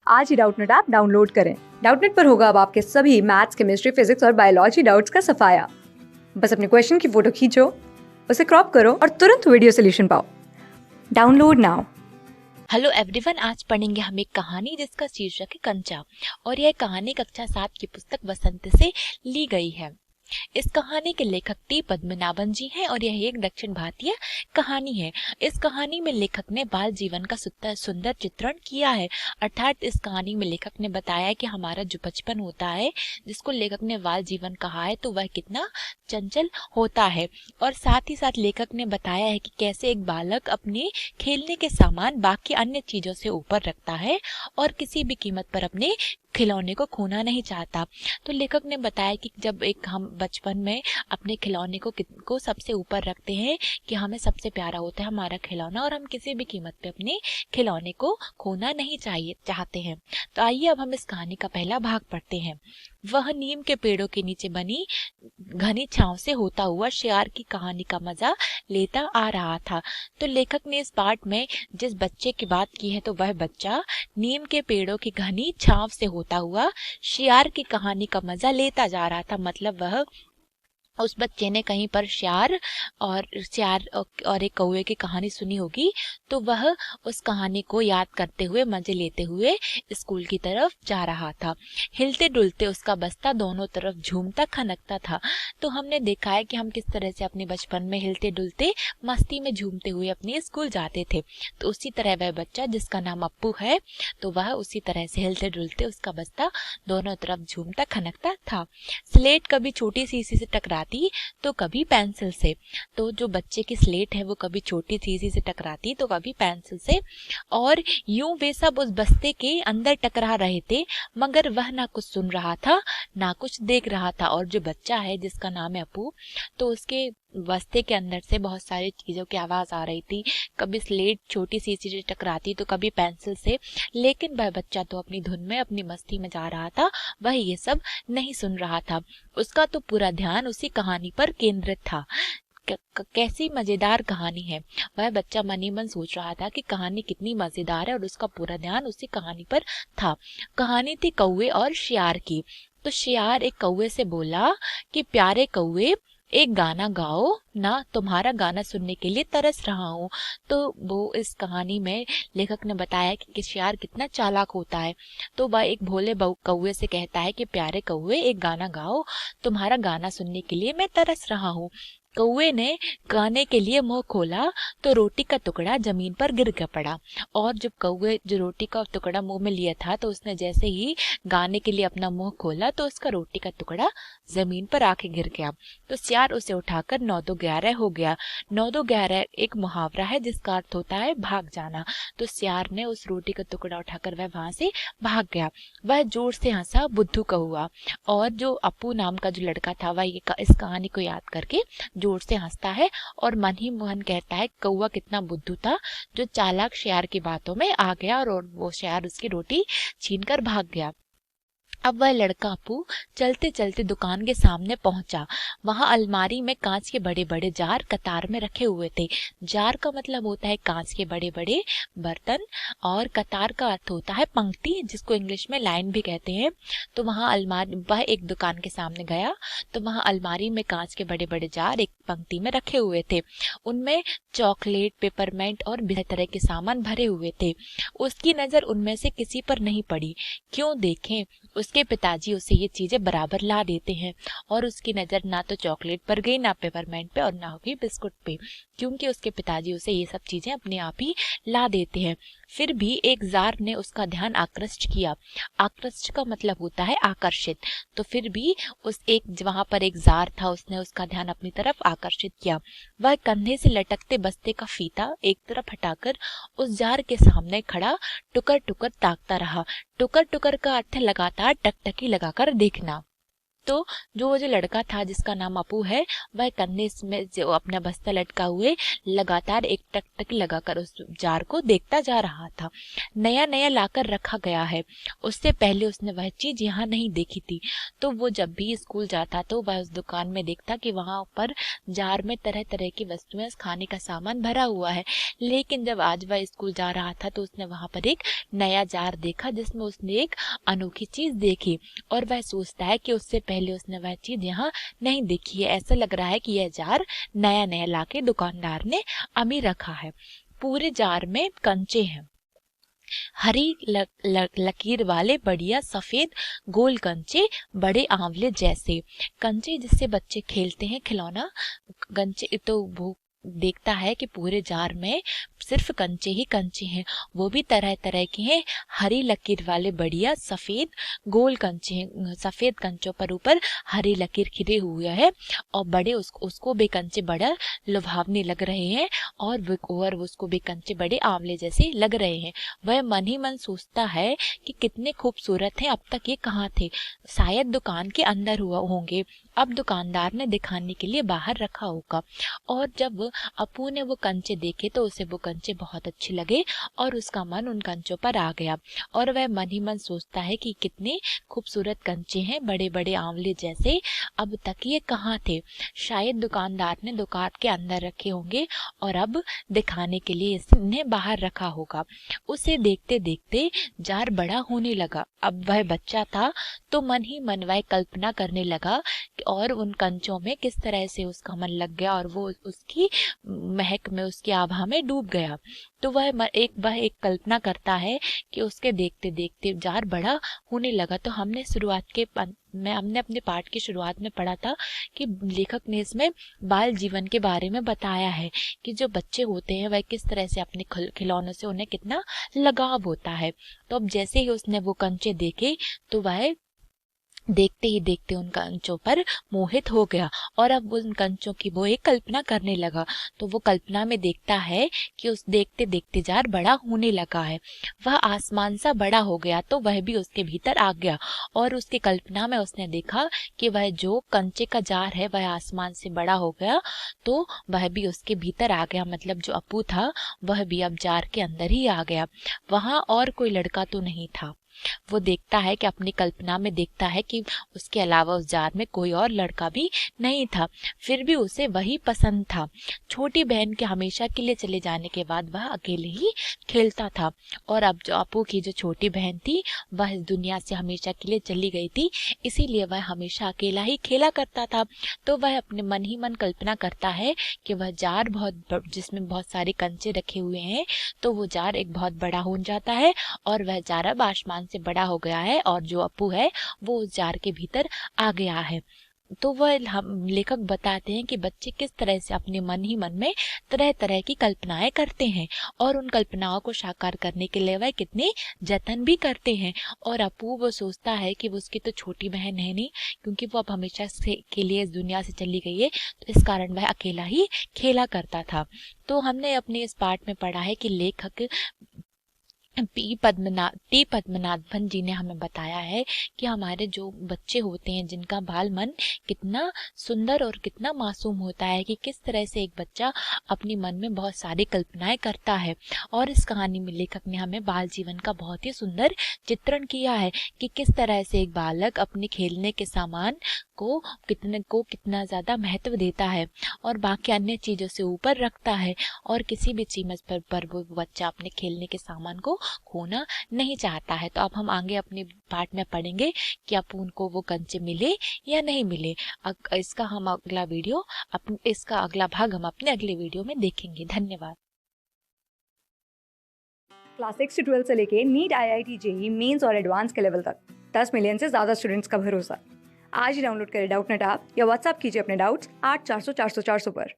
आज ही Doubtnut app download करें। Doubtnut पर होगा अब आपके सभी मैथ्स, केमिस्ट्री, फिजिक्स और बायोलॉजी डाउट्स का सफाया। बस अपने क्वेश्चन की फोटो खींचो, उसे क्रॉप करो और तुरंत वीडियो सोल्यूशन पाओ। Download now. हेलो एवरीवन, आज पढ़ेंगे हम एक कहानी जिसका शीर्षक है कंचा और यह कहानी कक्षा 7 की पुस्तक बसंत से ली गई है। इस कहानी के लेखक टी पद्मनाभन जी हैं और यह एक दक्षिण भारतीय कहानी है। इस कहानी में लेखक ने बाल जीवन का सुंदर चित्रण किया है। अर्थात इस कहानी में लेखक ने बताया है कि हमारा जो बचपन होता है, जिसको लेखक ने बाल जीवन कहा है, तो वह कितना चंचल होता है। और साथ ही साथ लेखक ने बताया है कि कैसे एक बालक अपने खेलने के सामान बाकी अन्य चीजों से ऊपर रखता है और किसी भी कीमत पर अपने खिलौने को खोना नहीं चाहता। तो लेखक ने बताया कि जब हम बचपन में अपने खिलौने को सबसे ऊपर रखते हैं कि हमें सबसे प्यारा होता है हमारा खिलौना और हम किसी भी कीमत पे अपने खिलौने को खोना नहीं चाहते हैं। तो आइए अब हम इस कहानी का पहला भाग पढ़ते हैं। वह नीम के पेड़ों के नीचे बनी घनी छांव से होता हुआ शियार की कहानी का मजा लेता आ रहा था। तो लेखक ने इस पाठ में जिस बच्चे की बात की है, तो वह बच्चा नीम के पेड़ों की घनी छांव से होता हुआ शियार की कहानी का मजा लेता जा रहा था। मतलब वह उस बच्चे ने कहीं पर शियार और एक कौवे की कहानी सुनी होगी, तो वह उस कहानी को याद करते हुए मजे लेते हुए स्कूल की तरफ जा रहा था। हिलते डुलते उसका बस्ता दोनों तरफ झूमता खनकता था। तो हमने देखा है कि हम किस तरह से अपने बचपन में हिलते डुलते मस्ती में झूमते हुए अपने स्कूल जाते थे। तो उसी तरह वह बच्चा जिसका नाम अप्पू है, तो वह उसी तरह से हिलते डुलते उसका बस्ता दोनों तरफ झूमता खनकता था। स्लेट कभी छोटी शीशी से टकराती तो कभी पेंसिल से। तो जो बच्चे की स्लेट है वो कभी छोटी शीशी से टकराती तो कभी पेंसिल से, और यूं वे सब उस बस्ते के अंदर टकरा रहे थे, मगर वह ना कुछ सुन रहा था ना कुछ देख रहा था। और जो बच्चा है जिसका नाम है अपू, तो उसके बस्ते के अंदर से बहुत सारी चीजों की आवाज आ रही थी। कभी स्लेट छोटी शीशी से टकराती तो कभी पेंसिल से, लेकिन वह बच्चा तो अपनी धुन में अपनी मस्ती में जा रहा था, वह ये सब नहीं सुन रहा था। उसका तो पूरा ध्यान उसी कहानी पर केंद्रित था। कैसी मजेदार कहानी है। वह बच्चा मन ही मन सोच रहा था कि कहानी कितनी मजेदार है और उसका पूरा ध्यान उसी कहानी पर था। कहानी थी कौवे और शियार की। तो शियार एक कौवे से बोला कि प्यारे कौवे, एक गाना गाओ ना, तुम्हारा गाना सुनने के लिए तरस रहा हूँ। तो वो इस कहानी में लेखक ने बताया कि शियार कितना चालाक होता है। तो वह एक भोले कौवे से कहता है कि प्यारे कौवे, एक गाना गाओ, तुम्हारा गाना सुनने के लिए मैं तरस रहा हूँ। कौवे ने गाने के लिए मुंह खोला तो रोटी का टुकड़ा जमीन पर गिर के पड़ा। और जब कौवे जो रोटी का टुकड़ा मुंह में लिया था, तो उसने जैसे ही गाने के लिए अपना मुंह खोला तो उसका रोटी का टुकड़ा जमीन पर आके गिर गया। तो सियार उसे उठाकर 9-2-11 हो गया। 9-2-11 एक मुहावरा है जिसका अर्थ होता है भाग जाना। तो सियार ने उस रोटी का टुकड़ा उठाकर वह वहां से भाग गया। वह जोर से हंसा, बुद्धू कौआ। और जो अपू नाम का जो लड़का था, वह इस कहानी को याद करके जोर से हंसता है और मन ही मन कहता है कौवा कितना बुद्धू था जो चालाक शियार की बातों में आ गया और वो शियार उसकी रोटी छीनकर भाग गया। अब वह लड़का अपू चलते चलते दुकान के सामने पहुंचा। वहां अलमारी में कांच के बड़े बड़े जार कतार में रखे हुए थे। जार का मतलब होता है कांच के बड़े बड़े बर्तन, और कतार का अर्थ होता है पंक्ति, जिसको इंग्लिश में लाइन भी कहते हैं। तो वह एक दुकान के सामने गया, तो वहां अलमारी में कांच के बड़े बड़े जार एक पंक्ति में रखे हुए थे। उनमें चॉकलेट, पेपरमेंट और भी तरह के सामान भरे हुए थे। उसकी नजर उनमें से किसी पर नहीं पड़ी। क्यों देखें, उसके पिताजी उसे ये चीजें बराबर ला देते हैं। और उसकी नजर ना तो चॉकलेट पर गई, ना पेपरमेंट पे और ना ही बिस्कुट पे, क्योंकि उसके पिताजी उसे ये सब चीजें अपने आप ही ला देते हैं। फिर भी एक जार ने उसका ध्यान आकृष्ट किया। आकृष्ट का मतलब होता है आकर्षित। तो फिर भी वहां पर एक जार था, उसने उसका ध्यान अपनी तरफ आकर्षित किया। वह कंधे से लटकते बस्ते का फीता एक तरफ हटाकर उस जार के सामने खड़ा टुकर टुकर ताकता रहा। टुकर टुकर का अर्थ है लगातार टकटकी लगाकर देखना। तो वो जो लड़का था जिसका नाम अपू है, वह कंधे में जो अपना बस्ता लटका हुए लगातार एक टक लगाकर उस जार को देखता जा रहा था। नया नया लाकर रखा गया है, उससे पहले उसने वह चीज यहाँ नहीं देखी थी। तो वो जब भी स्कूल जाता तो वह उस दुकान में देखता कि वहां पर जार में तरह तरह की वस्तुएं, खाने का सामान भरा हुआ है। लेकिन जब आज वह स्कूल जा रहा था तो उसने वहां पर एक नया जार देखा जिसमें उसने एक अनोखी चीज देखी, और वह सोचता है कि उससे पहले उसने वह चीज यहाँ नहीं देखी है। ऐसा लग रहा है कि यह जार नया नया लाके दुकानदार ने अभी रखा है। पूरे जार में कंचे हैं, हरी लकीर वाले बढ़िया सफेद गोल कंचे, बड़े आंवले जैसे कंचे जिससे बच्चे खेलते हैं, खिलौना कंचे। तो वो देखता है कि पूरे जार में सिर्फ कंचे ही कंचे हैं, वो भी तरह तरह के हैं, हरी लकीर वाले बढ़िया सफेद गोल कंचे हैं। सफेद कंचों पर ऊपर हरी लकीर खिरे हुए है, और बड़े उसको भी कंचे बड़ा लुभावने लग रहे हैं, और उसको भी कंचे बड़े आंवले जैसे लग रहे हैं। वह मन ही मन सोचता है कि कितने खूबसूरत हैं, अब तक ये कहाँ थे, शायद दुकान के अंदर हुआ होंगे, अब दुकानदार ने दिखाने के लिए बाहर रखा होगा। और जब अपू ने वो कंचे देखे तो उसे वो कंचे बहुत अच्छे लगे, और उसका मन उन कंचों पर आ गया, और वह मन ही मन सोचता है कि कितने खूबसूरत कंचे हैं, बड़े बड़े आंवले जैसे, अब तक ये कहाँ थे, शायद दुकानदार ने दुकान के अंदर रखे होंगे और अब दिखाने के लिए इन्हें बाहर रखा होगा। उसे देखते देखते जार बड़ा होने लगा। अब वह बच्चा था तो मन ही मन वह कल्पना करने लगा, और उन कंचों में किस तरह से उसका मन लग गया, और वो उसकी महक में, उसकी आभा में डूब गया। तो वह एक कल्पना करता है कि उसके देखते देखते जार बड़ा होने लगा। तो हमने अपने पाठ की शुरुआत में पढ़ा था कि लेखक ने इसमें बाल जीवन के बारे में बताया है कि जो बच्चे होते हैं वह किस तरह से अपने खिलौनों से उन्हें कितना लगाव होता है। तो अब जैसे ही उसने वो कंचे देखे तो वह देखते ही देखते उन कंचों पर मोहित हो गया, और अब उन कंचों की वो एक कल्पना करने लगा। तो वो कल्पना में देखता है कि उस देखते देखते जार बड़ा होने लगा है, वह आसमान सा बड़ा हो गया, तो वह भी उसके भीतर आ गया, और उसकी कल्पना में उसने देखा कि वह जो कंचे का जार है वह आसमान से बड़ा हो गया, तो वह भी उसके भीतर आ गया, मतलब जो अपू था वह भी अब जार के अंदर ही आ गया। वहां और कोई लड़का तो नहीं था। वो देखता है कि अपनी कल्पना में देखता है कि उसके अलावा उस जार में कोई और लड़का भी नहीं था, फिर भी उसे वही पसंद था। छोटी बहन के हमेशा के लिए चले जाने के बाद वह अकेले ही खेलता था, और अब जो अपू की जो छोटी बहन थी वह इस दुनिया से हमेशा के लिए चली गई थी, इसीलिए वह हमेशा अकेला ही खेला करता था। तो वह अपने मन ही मन कल्पना करता है कि वह जार जिसमें बहुत सारे कंचे रखे हुए हैं, तो वो जार एक बहुत बड़ा हो जाता है, और वह जार अब आसमान से बड़ा हो गया है, और जो अपू है वो उस जार के भीतर आ गया है। तो वह हम लेखक बताते हैं कि बच्चे किस तरह से अपने मन ही मन में तरह तरह की कल्पनाएं करते हैं, और उन कल्पनाओं को साकार करने के लिए वह कितने जतन भी करते हैं। और अपू वो सोचता है कि वो उसकी तो छोटी बहन है नहीं, क्योंकि वो अब हमेशा से के लिए इस दुनिया से चली गई है, तो इस कारण वह अकेला ही खेला करता था। तो हमने अपने इस पाठ में पढ़ा है कि लेखक टी पद्मनाभन जी ने हमें बताया है कि हमारे जो बच्चे होते हैं जिनका बाल मन कितना सुंदर और कितना मासूम होता है, कि किस तरह से एक बच्चा अपने मन में बहुत सारी कल्पनाएं करता है। और इस कहानी में लेखक ने हमें बाल जीवन का बहुत ही सुंदर चित्रण किया है कि किस तरह से एक बालक अपने खेलने के सामान को कितना ज्यादा महत्व देता है, और बाकी अन्य चीजों से ऊपर रखता है, और किसी भी कीमत पर वो बच्चा अपने खेलने के सामान को खोना नहीं चाहता है। तो अब हम आगे अपने पाठ में पढ़ेंगे कि अपून को वो कंचे मिले या नहीं मिले। इसका अगला भाग हम अपने अगले वीडियो में देखेंगे। धन्यवाद। क्लास 6 से 12 से लेके नीट, IIT, JEE मेंस और एडवांस के लेवल तक 10 मिलियन से ज्यादा स्टूडेंट्स का भरोसा। आज ही डाउनलोड करें डाउटनेट ऐप या व्हाट्सएप कीजिए अपने डाउट्स 8400 400 400 पर।